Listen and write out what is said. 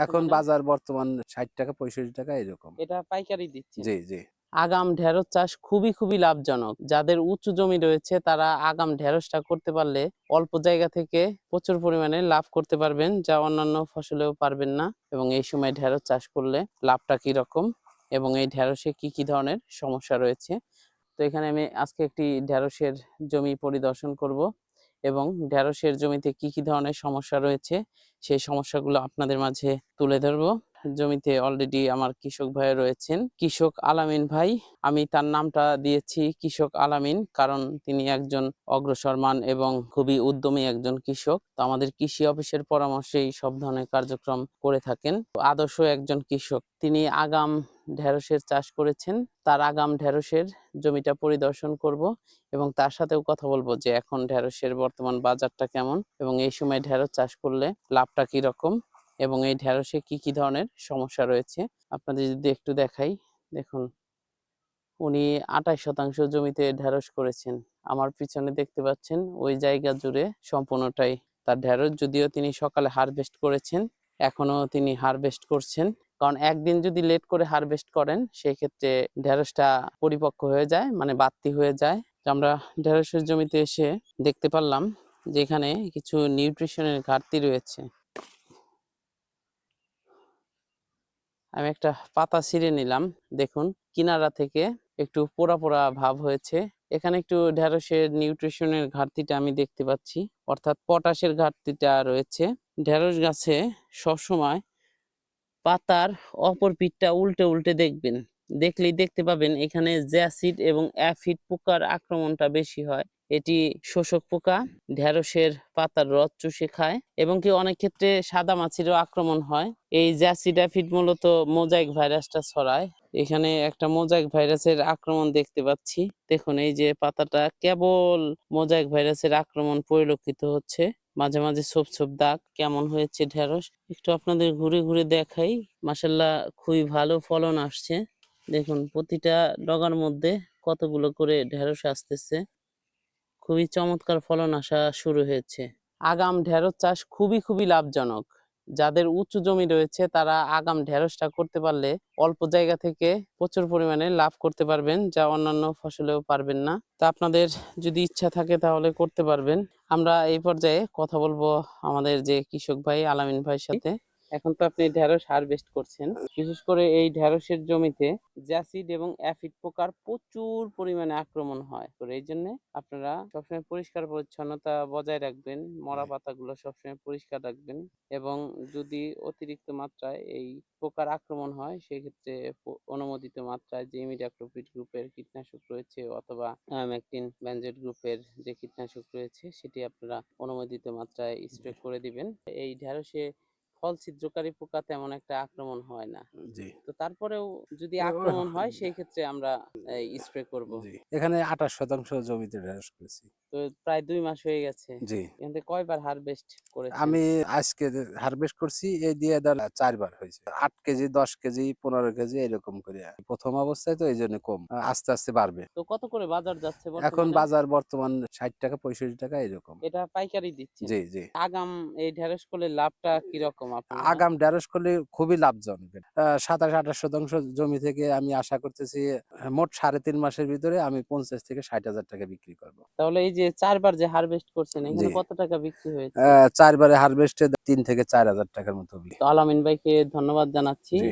এখন বর্তমানে? বাজার বর্তমান ৬০ টাকা ৬৫ টাকা এরকম। এটা পাইকারি দিচ্ছেন? জি, জি। আগাম ঢেঁড়স চাষ খুবই লাভজনক। যাদের উঁচু জমি রয়েছে তারা আগাম ঢেঁড়সটা করতে পারলে অল্প জায়গা থেকে প্রচুর পরিমাণে লাভ করতে পারবেন, যা অন্যান্য ফসলেও পারবেন না। এবং এই সময় ঢেঁড়স চাষ করলে লাভটা কি রকম এবং এই ঢেঁড়সে কি ধরনের সমস্যা রয়েছে। তো এখানে আমি আজকে একটি ঢেঁড়সের জমি পরিদর্শন করব এবং ঢেঁড়সের জমিতে কি ধরনের সমস্যা রয়েছে সেই সমস্যাগুলো আপনাদের মাঝে তুলে ধরবো। জমিতে অলরেডি আমার কৃষক ভাই রয়েছেন, কৃষক আলামিন ভাই। আমি তার নামটা দিয়েছি কৃষক আলামিন কারণ তিনি একজন অগ্রসরমান এবং খুবই উদ্যমী একজন কৃষক। তো আমাদের কৃষি অফিসের পরামর্শেই সব ধরনের কার্যক্রম করে থাকেন। আদর্শ একজন কৃষক। তিনি আগাম ঢেঁড়সের চাষ করেছেন। তার আগাম ঢেঁড়সের জমিটা পরিদর্শন করব এবং তার সাথেও কথা বলবো যে এখন ঢেঁড়সের বর্তমান বাজারটা কেমন এবং এই সময় ঢেঁড়স চাষ করলে লাভটা কি রকম এবং এই ঢেঁড়সে কি ধরনের সমস্যা রয়েছে। আপনাদের যদি একটু দেখাই, দেখুন উনি ২৮% জমিতে ঢেঁড়স করেছেন। আমার পিছনে দেখতে পাচ্ছেন ওই জায়গা জুড়ে সম্পূর্ণটাই তার ঢেঁড়স। যদিও তিনি সকালে হারভেস্ট করেছেন, এখনো তিনি হারভেস্ট করছেন। কারণ একদিন যদি লেট করে হারভেস্ট করেন সেই ক্ষেত্রে ঢেঁড়সটা পরিপক্ক হয়ে যায়, মানে বাড়তি হয়ে যায়। আমরা ঢেঁড়সের জমিতে এসে দেখতে পারলাম যে এখানে কিছু নিউট্রিশনের ঘাটতি রয়েছে। আমি একটা পাতা ছিঁড়ে নিলাম, দেখুন কিনারা থেকে একটু পোড়া ভাব হয়েছে। এখানে একটু ঢেঁড়সের নিউট্রিশনের ঘাটতিটা আমি দেখতে পাচ্ছি, অর্থাৎ পটাশের ঘাটতিটা রয়েছে। ঢেঁড়স গাছে সবসময় পাতার অপর পিঠটা উল্টে দেখবেন, দেখলেই দেখতে পাবেন এখানে জ্যাসিড এবং অ্যাফিড পোকার আক্রমণটা বেশি হয়। এটি শোষক পোকা, ঢেঁড়সের পাতার রস চুষে খায় এবং কি অনেক ক্ষেত্রে সাদা মাছিরও আক্রমণ হয়। এই জ্যাসিড অ্যাফিড মূলত মোজাইক ভাইরাসটা ছড়ায়। এখানে একটা মোজাইক ভাইরাসের আক্রমণ দেখতে পাচ্ছি। দেখুন এই যে পাতাটা কেবল মোজাইক ভাইরাসের আক্রমণ পরিলক্ষিত হচ্ছে। মাঝে ছোপ দাগ। কেমন হয়েছে ঢেঁড়স একটু আপনাদের ঘুরে দেখাই। মাশাআল্লাহ খুবই ভালো ফলন আসছে। দেখুন প্রতিটা ডগার মধ্যে কতগুলো করে ঢেঁড়স আসতেছে। খুবই চমৎকার ফলন আসা শুরু হয়েছে। আগাম ঢেঁড়স চাষ খুবই লাভজনক। যাদের উঁচু জমি রয়েছে তারা আগাম ঢেঁড়সটা করতে পারলে অল্প জায়গা থেকে প্রচুর পরিমাণে লাভ করতে পারবেন, যা অন্যান্য ফসলেও পারবেন না। তা আপনাদের যদি ইচ্ছা থাকে তাহলে করতে পারবেন। আমরা এই পর্যায়ে কথা বলবো আমাদের যে কৃষক ভাই আলামিন ভাইয়ের সাথে। এখন তো আপনি ঢেঁড়স হারভেস্ট করছেন, বিশেষ করে এই ঢেঁড়সের জমিতে জ্যাসিড এবং অ্যাফিড পোকার প্রচুর পরিমাণে আক্রমণ হয়। তো এই জন্য আপনারা সবসময় পরিষ্কার পরিচ্ছন্নতা বজায় রাখবেন, মরা পাতাগুলো সবসময় পরিষ্কার রাখবেন এবং যদি অতিরিক্ত মাত্রায় এই পোকার আক্রমণ হয় সেক্ষেত্রে অনুমোদিত মাত্রায় যে ইমিডাক্লোপিড গ্রুপের কীটনাশক রয়েছে অথবা ম্যাকটিন বেনজয়েড গ্রুপের যে কীটনাশক রয়েছে সেটি আপনারা অনুমোদিত মাত্রায় স্প্রে করে দিবেন। এই ঢেঁড়সে ফল ছিদ্রকারী পোকা তেমন একটা আক্রমণ হয় না। জি। তো তারপরেও যদি আক্রমণ হয় সেই ক্ষেত্রে আমরা স্প্রে করব। জি। এখানে ২৮% জমিতে ঢেঁড়স করেছি। তো প্রায় ২ মাস হয়ে গেছে। জি। এখান থেকে কয়বার হারভেস্ট করেছেন? আমি আজকে হারভেস্ট করছি এই দিয়ে ধর ৪ বার হয়েছে। ৮ কেজি, ১০ কেজি, ১৫ কেজি এরকম করে। প্রথম অবস্থায় তো এইজন্য কম। আস্তে বাড়বে। তো কত করে বাজার যাচ্ছে এখন বর্তমানে? বাজার বর্তমান ৬০ টাকা ৬৫ টাকা এরকম। এটা পাইকারি দিচ্ছেন? জি, জি। আগাম এই ঢেঁড়স করলে লাভটা কিরকম আপনার হয়? আগাম ঢেঁড়স করলে খুবই লাভজনক। ২৭-২৮% জমি থেকে আমি আশা করতেছি মোট ৩.৫ মাসের ভিতরে আমি ৫০,০০০-৬০,০০০ টাকা বিক্রি করব। তাহলে এই যে ৪ বার যে হারভেস্ট করছেন জি। এখানে কত টাকা বিক্রি হয়েছে? ৪ বারে হারভেস্টে ৩ থেকে ৪,০০০ টাকার মতো তো আলামিন ভাইকে ধন্যবাদ জানাচ্ছি। জি।